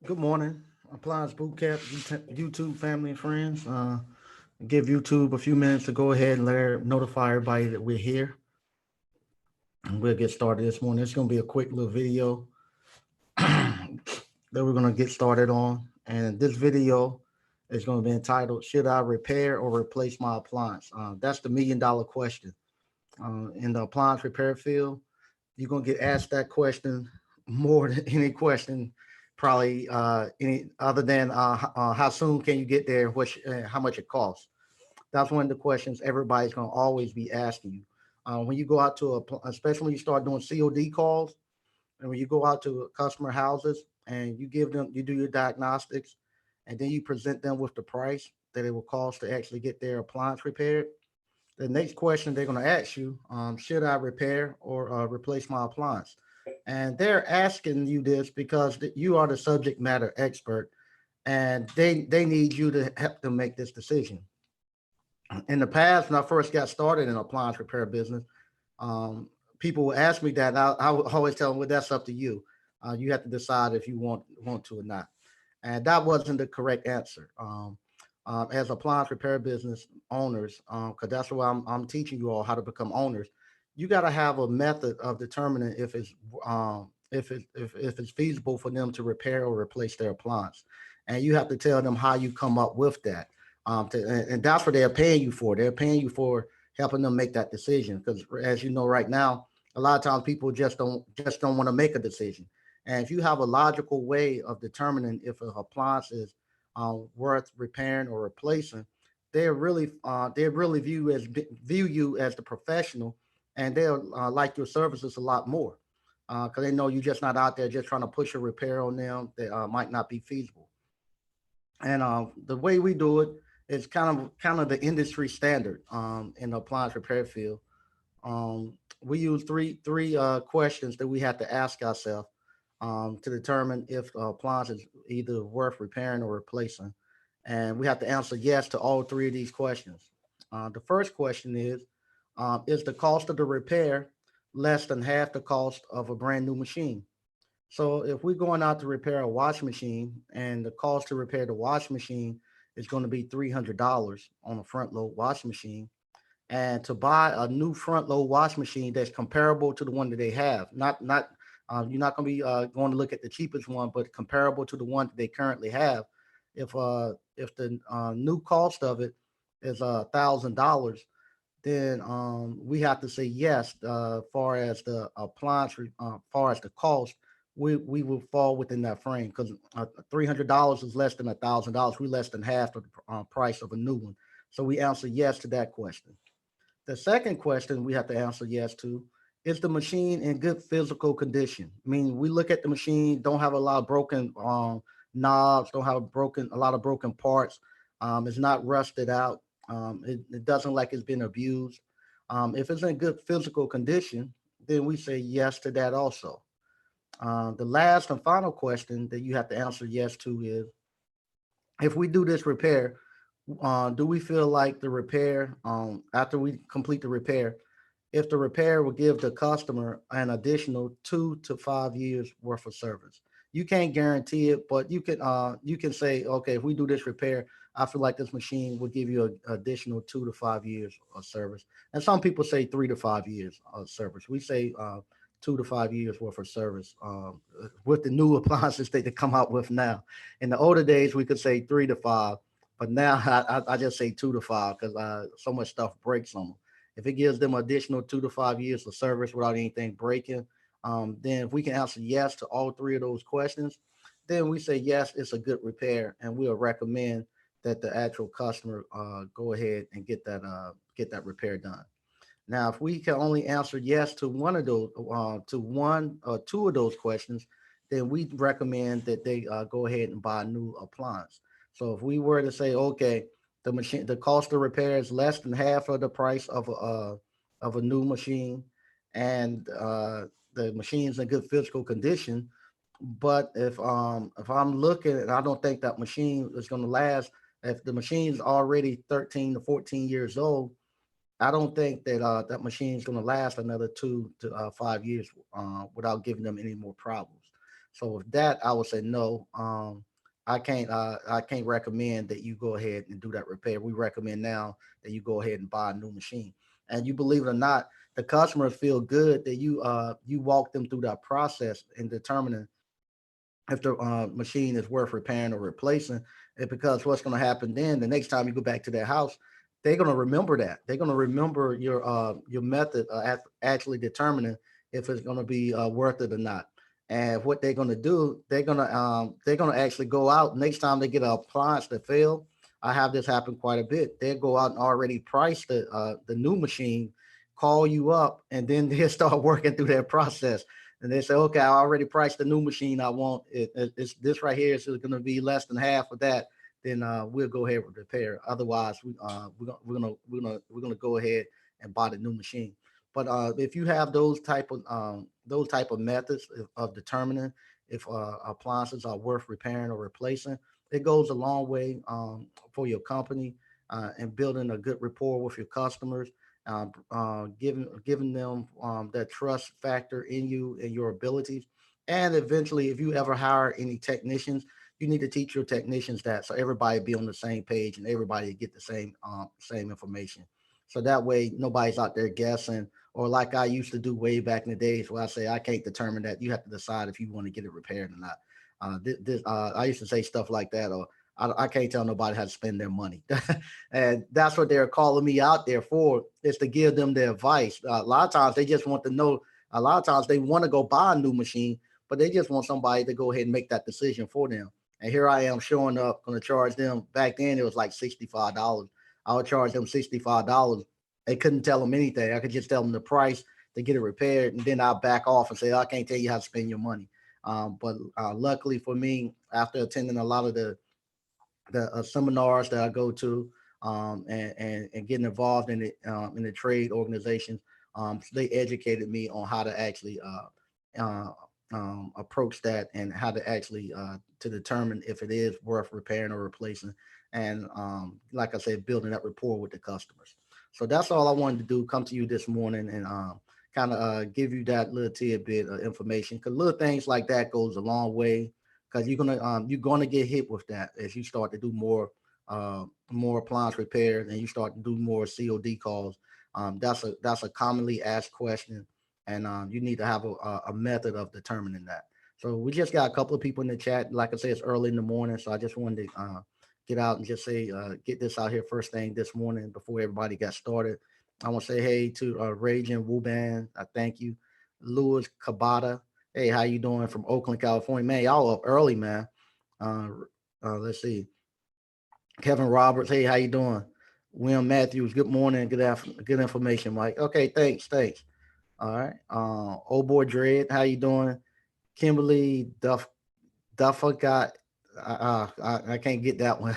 Good morning, Appliance Bootcamp, YouTube family and friends. Give YouTube a few minutes to go ahead and notify everybody that we're here. And we'll get started this morning. It's going to be a quick little video that we're going to get started on. And this video is going to be entitled, Should I Repair or Replace My Appliance? That's the $1 million question. In the appliance repair field, you're going to get asked that question more than any question probably any other than how soon can you get there, how much it costs. That's one of the questions everybody's going to always be asking you. When you go out to especially when you start doing COD calls, and when you go out to customer houses and you do your diagnostics, and then you present them with the price that it will cost to actually get their appliance repaired. The next question they're going to ask you, should I repair or replace my appliance? And they're asking you this because you are the subject matter expert, and they need you to help them make this decision. In the past, when I first got started in appliance repair business, um, people would ask me that. And I would always tell them, "Well, that's up to you. You have to decide if you want to or not." And that wasn't the correct answer. As appliance repair business owners, because that's why I'm teaching you all how to become owners. You got to have a method of determining if it's feasible for them to repair or replace their appliance, and you have to tell them how you come up with that. And that's what they're paying you for. They're paying you for helping them make that decision. Because as you know, right now, a lot of times people just don't want to make a decision. And if you have a logical way of determining if an appliance is worth repairing or replacing, they really view you as the professional, and they'll like your services a lot more because they know you're just not out there just trying to push a repair on them that might not be feasible. And the way we do it is kind of the industry standard in the appliance repair field. We use three questions that we have to ask ourselves to determine if the appliance is either worth repairing or replacing. And we have to answer yes to all three of these questions. The first question is the cost of the repair less than half the cost of a brand new machine? So if we're going out to repair a washing machine and the cost to repair the washing machine is going to be $300 on a front load washing machine, and to buy a new front load washing machine that's comparable to the one that they have, not you're not going to be going to look at the cheapest one, but comparable to the one that they currently have. If the new cost of it is $1,000, then we have to say yes. Far as the appliance, far as the cost, we will fall within that frame because $300 is less than $1,000. We less than half of the price of a new one. So we answer yes to that question. The second question we have to answer yes to is the machine in good physical condition? I mean, we look at the machine, don't have a lot of broken knobs, don't have a lot of broken parts. It's not rusted out. It doesn't like it's been abused. If it's in good physical condition, then we say yes to that also. The last and final question that you have to answer yes to is if we do this repair, do we feel like the repair, after we complete the repair, if the repair will give the customer an additional 2 to 5 years worth of service? You can't guarantee it, but you can say, okay, if we do this repair, I feel like this machine will give you an additional 2 to 5 years of service. And some people say 3 to 5 years of service. We say 2 to 5 years worth of service with the new appliances that they come out with now. In the older days, we could say 3 to 5, but now I just say 2 to 5 because so much stuff breaks on them. If it gives them additional 2 to 5 years of service without anything breaking, then if we can answer yes to all three of those questions, then we say yes, it's a good repair, and we'll recommend that the actual customer go ahead and get that repair done. Now, if we can only answer yes to one of those, to one or two of those questions, then we recommend that they go ahead and buy a new appliance. So if we were to say, okay, the cost of repair is less than half of the price of a new machine, and the machine's in good physical condition, but if I'm looking and I don't think that machine is going to last, if the machine's already 13 to 14 years old, I don't think that that machine is going to last another 2 to 5 years without giving them any more problems. So with that, I would say no. I can't recommend that you go ahead and do that repair. We recommend now that you go ahead and buy a new machine. And you believe it or not, the customers feel good that you walk them through that process in determining if the machine is worth repairing or replacing. It because what's going to happen then, the next time you go back to their house, they're going to remember that. They're going to remember your method actually determining if it's going to be worth it or not. And what they're going to do, they're going to actually go out next time they get an appliance that fail. I have this happen quite a bit. They'll go out and already price the new machine, call you up, and then they'll start working through that process, and they say, okay, I already priced the new machine I want. It's this right here. So it's going to be less than half of that. Then we'll go ahead with repair. Otherwise, we're gonna go ahead and buy the new machine. But if you have those type of methods of determining if appliances are worth repairing or replacing, it goes a long way for your company and building a good rapport with your customers, giving them that trust factor in you and your abilities. And eventually, if you ever hire any technicians, you need to teach your technicians that so everybody be on the same page and everybody get the same information. So that way, nobody's out there guessing. Or like I used to do way back in the days, where I say I can't determine that. You have to decide if you want to get it repaired or not. I used to say stuff like that, or I can't tell nobody how to spend their money. And that's what they're calling me out there for, is to give them the advice. A lot of times they just want to know, a lot of times they want to go buy a new machine, but they just want somebody to go ahead and make that decision for them. And here I am showing up, going to charge them. Back then it was like $65. I would charge them $65. They couldn't tell them anything. I could just tell them the price to get it repaired, and then I'll back off and say, "Oh, I can't tell you how to spend your money." But luckily for me, after attending a lot of the seminars that I go to, and getting involved in the trade organizations. They educated me on how to actually approach that, and how to actually to determine if it is worth repairing or replacing. And like I said, building that rapport with the customers. So that's all I wanted to do. Come to you this morning and kind of give you that little tidbit of information, because little things like that goes a long way, because you're gonna get hit with that as you start to do more appliance repairs and you start to do more COD calls. That's a commonly asked question, and you need to have a method of determining that. So we just got a couple of people in the chat. Like I said, it's early in the morning, so I just wanted to get out and just say get this out here first thing this morning before everybody got started. I want to say hey to Raging Wuban. I thank you, Louis Kabata. Hey, how you doing from Oakland, California? Man, y'all up early, man. Uh, let's see. Kevin Roberts. Hey, how you doing? William Matthews. Good morning. Good information, Mike. Okay, thanks. All right. Old boy Dread. How you doing? Kimberly Duffer got. I can't get that one.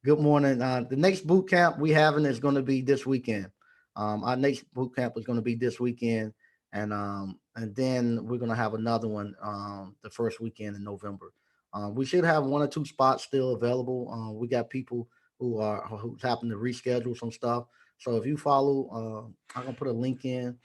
Good morning. The next boot camp we having is going to be this weekend. Our next boot camp is going to be this weekend, and then we're going to have another one the first weekend in November. We should have one or two spots still available. We got people who's happen to reschedule some stuff. So if you follow, I'm gonna put a link in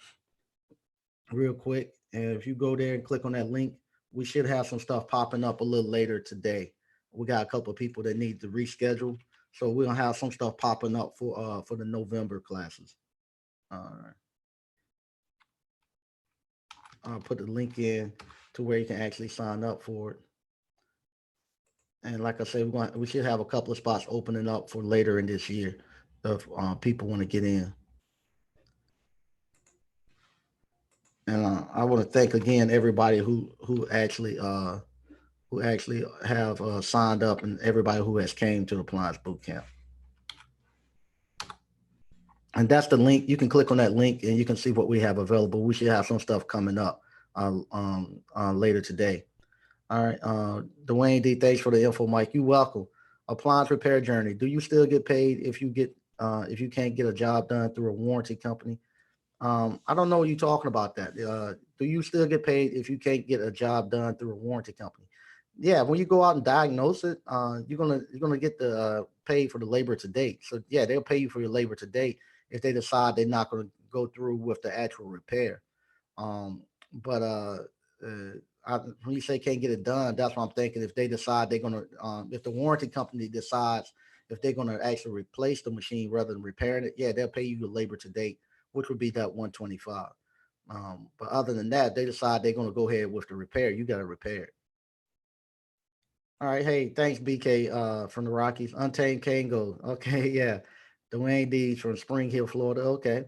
real quick, and if you go there and click on that link, we should have some stuff popping up a little later today. We got a couple of people that need to reschedule, so we're gonna have some stuff popping up for the November classes. All right, I'll put the link in to where you can actually sign up for it. And like I said, we should have a couple of spots opening up for later in this year if people want to get in. And I want to thank again everybody who actually have signed up, and everybody who has came to the Appliance Boot Camp. And that's the link. You can click on that link and you can see what we have available. We should have some stuff coming up later today. All right. Dwayne D, thanks for the info, Mike. You welcome. Appliance repair journey. Do you still get paid if you can't get a job done through a warranty company? I don't know what you're talking about that. Do you still get paid if you can't get a job done through a warranty company? Yeah, when you go out and diagnose it, you're gonna get the paid for the labor to date. So yeah, they'll pay you for your labor to date if they decide they're not gonna go through with the actual repair. Um, but when you say can't get it done, that's what I'm thinking. If they decide they're gonna, if the warranty company decides if they're gonna actually replace the machine rather than repairing it, yeah, they'll pay you the labor to date, which would be that 125. But other than that, they decide they're gonna go ahead with the repair. You got to repair it. All right, hey, thanks BK from the Rockies. Untamed Kango. Okay, yeah. Dwayne Dees from Spring Hill, Florida. Okay.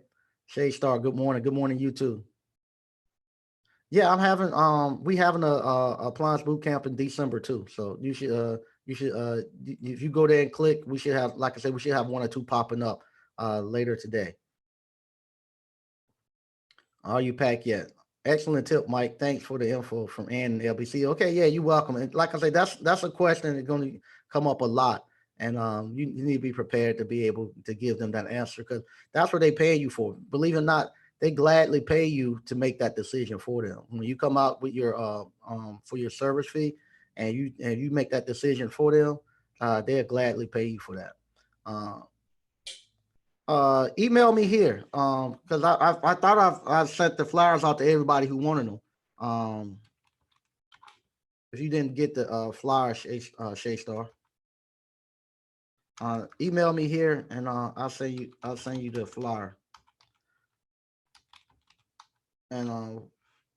Shay Star, good morning. Good morning, you too. Yeah, I'm having we having a appliance boot camp in December too. So you should if you go there and click, we should have, like I said, we should have one or two popping up later today. Are you packed yet? Excellent tip, Mike. Thanks for the info from Ann and LBC. Okay, yeah, you're welcome. And like I say, that's a question that's going to come up a lot, and you need to be prepared to be able to give them that answer because that's what they pay you for. Believe it or not, they gladly pay you to make that decision for them. When you come out with your for your service fee, and you make that decision for them, they'll gladly pay you for that. Uh, email me here because I thought I've sent the flyers out to everybody who wanted them. Um, if you didn't get the flyer, Shay Star, email me here and I'll send you the flyer. And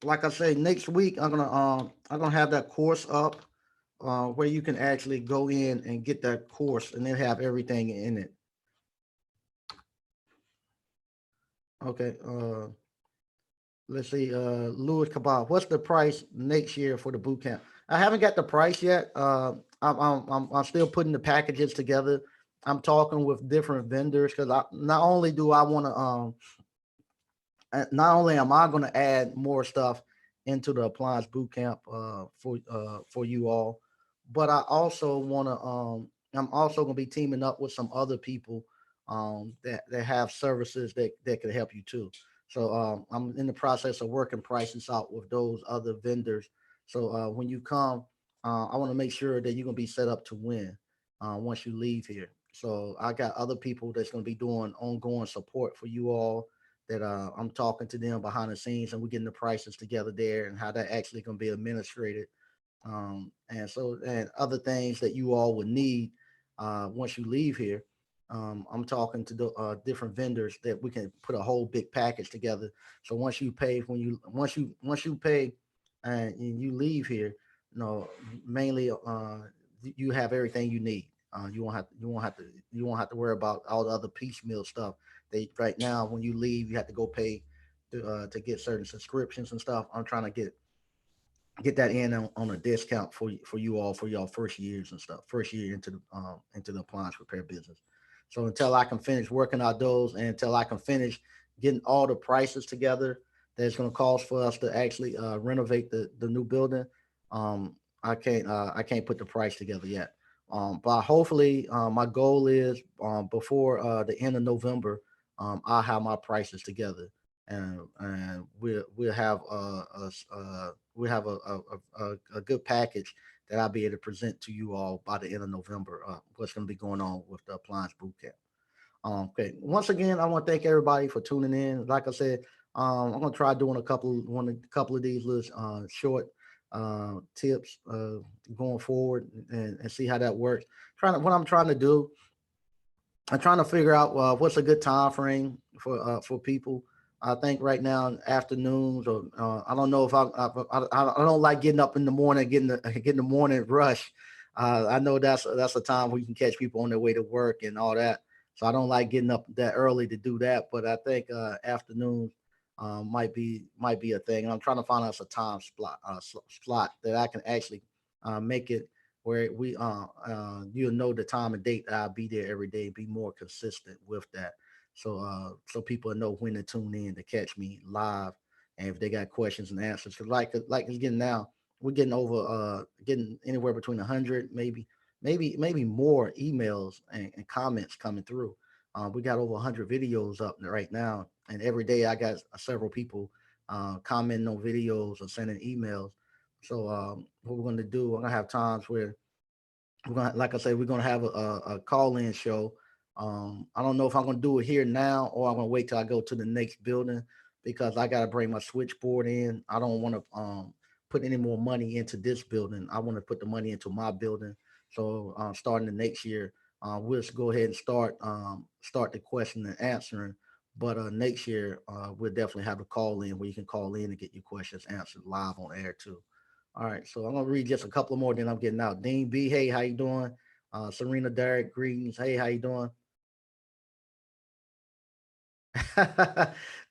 like I say, next week I'm gonna have that course up where you can actually go in and get that course and then have everything in it. Okay. Let's see, Louis Cabal. What's the price next year for the boot camp? I haven't got the price yet. I'm still putting the packages together. I'm talking with different vendors because I not only do I want to not only am I going to add more stuff into the appliance boot camp for you all, but I also want to I'm also going to be teaming up with some other people that have services that could help you too. So I'm in the process of working prices out with those other vendors. So when you come, I want to make sure that you're going to be set up to win once you leave here. So I got other people that's going to be doing ongoing support for you all that I'm talking to them behind the scenes and we're getting the prices together there and how that actually going to be administrated. And other things that you all would need once you leave here. I'm talking to the different vendors that we can put a whole big package together. So once you pay and you leave here, you know, mainly you have everything you need. You won't have to worry about all the other piecemeal stuff. They right now when you leave, you have to go pay to get certain subscriptions and stuff. I'm trying to get that in on a discount for you all for y'all first years and stuff, first year into the appliance repair business. So until I can finish working out those and until I can finish getting all the prices together that's going to cost for us to actually renovate the new building, I can't put the price together yet. But hopefully, my goal is before the end of November, I'll have my prices together, and we'll have we have a good package that I'll be able to present to you all by the end of November. What's going to be going on with the appliance boot camp? Okay. Once again, I want to thank everybody for tuning in. Like I said, I'm gonna try doing a couple of these little short tips going forward and see how that works. What I'm trying to do, I'm trying to figure out what's a good time frame for people. I think right now afternoons or I don't know if I don't like getting up in the morning, getting the morning rush. I know that's a time where you can catch people on their way to work and all that. So I don't like getting up that early to do that. But I think afternoons might be a thing. And I'm trying to find us a time slot that I can actually make it where you'll know the time and date that I'll be there every day, be more consistent with that. So people know when to tune in to catch me live and if they got questions and answers. Cause like it's getting now, we're getting over getting anywhere between 100, maybe more emails and comments coming through. We got over 100 videos up right now, and every day I got several people commenting on videos or sending emails. So what we're going to do, we're going to have times where we're going to, like I say, we're going to have a call-in show. I don't know if I'm going to do it here now or I'm going to wait till I go to the next building because I got to bring my switchboard in. I don't want to put any more money into this building. I want to put the money into my building. So starting the next year, we'll just go ahead and start the question and answering. But next year, we'll definitely have a call in where you can call in and get your questions answered live on air too. All right, so I'm gonna read just a couple more, then I'm getting out. Dean B, hey, how you doing? Serena Derek, greetings. Hey, how you doing?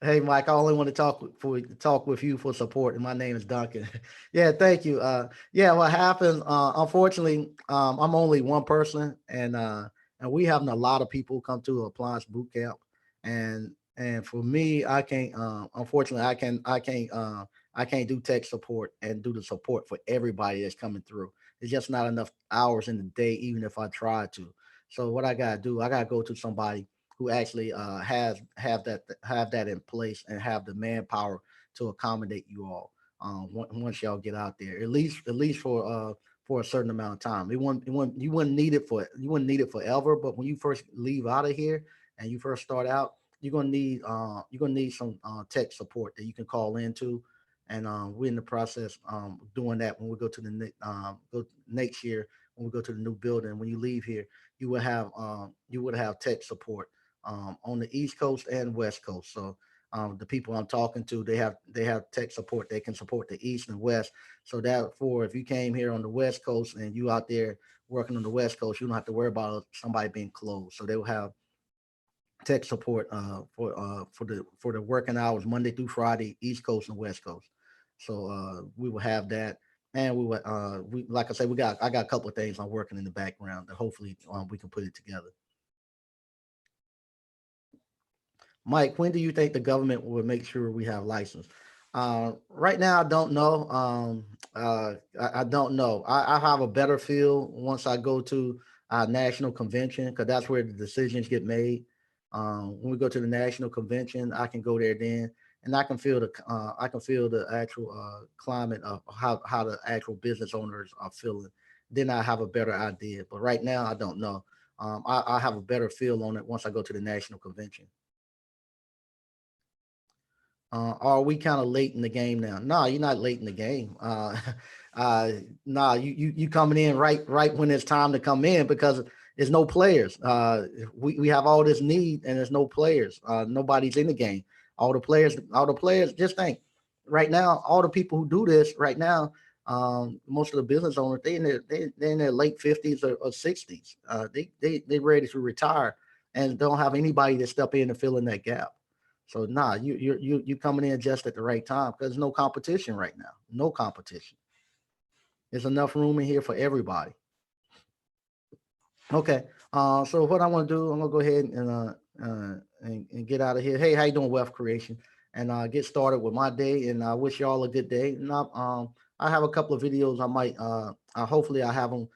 Hey, Mike, I only want to talk with you for support, and my name is Duncan. Yeah, thank you. Yeah, what happened? Unfortunately, I'm only one person, and we having a lot of people come to Appliance Boot Camp, and for me, I can't. Unfortunately, I can't do tech support and do the support for everybody that's coming through. It's just not enough hours in the day, even if I tried to. So what I gotta do, I gotta go to somebody who actually has have that in place and have the manpower to accommodate you all once y'all get out there, at least for a certain amount of time. You wouldn't need it for you wouldn't need it forever, but when you first leave out of here and you first start out, you're gonna need some tech support that you can call into. And we're in the process doing that when we go to go next year when we go to the new building. When you leave here, you would have tech support on the East Coast and West Coast. So the people I'm talking to, they have tech support. They can support the East and West. So therefore, if you came here on the West Coast and you out there working on the West Coast, you don't have to worry about somebody being closed. So they will have tech support for the working hours Monday through Friday, East Coast and West Coast. So we will have that. And we like I said, I got a couple of things I'm working in the background that hopefully we can put it together. Mike, when do you think the government will make sure we have license? Right now, I don't know. I don't know. I have a better feel once I go to our national convention because that's where the decisions get made. When we go to the national convention, I can go there then, and I can feel the actual climate of how the actual business owners are feeling. Then I have a better idea. But right now, I don't know. I have a better feel on it once I go to the national convention. Are we kind of late in the game now? No, you're not late in the game. Uh, nah, you coming in right when it's time to come in because there's no players. We have all this need and there's no players. Nobody's in the game. All the players. Just think, right now, all the people who do this right now, most of the business owners, they're in their late 50s or 60s. They ready to retire and don't have anybody to step in and fill in that gap. So nah, you coming in just at the right time because there's no competition right now. No competition. There's enough room in here for everybody. Okay. So what I want to do, I'm gonna go ahead and get out of here. Hey, how you doing, wealth creation? And get started with my day. And I wish y'all a good day. And I have a couple of videos. I might hopefully I have them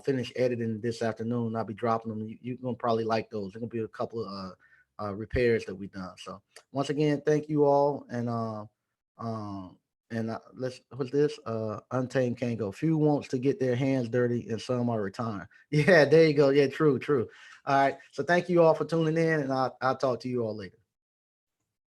finished editing this afternoon. I'll be dropping them. You're gonna probably like those. There's gonna be a couple of repairs that we done. So once again, thank you all. Um, let's what's this? Untamed can't go. Few wants to get their hands dirty, and some are retiring. Yeah, there you go. Yeah, true, true. All right. So thank you all for tuning in, and I'll talk to you all later.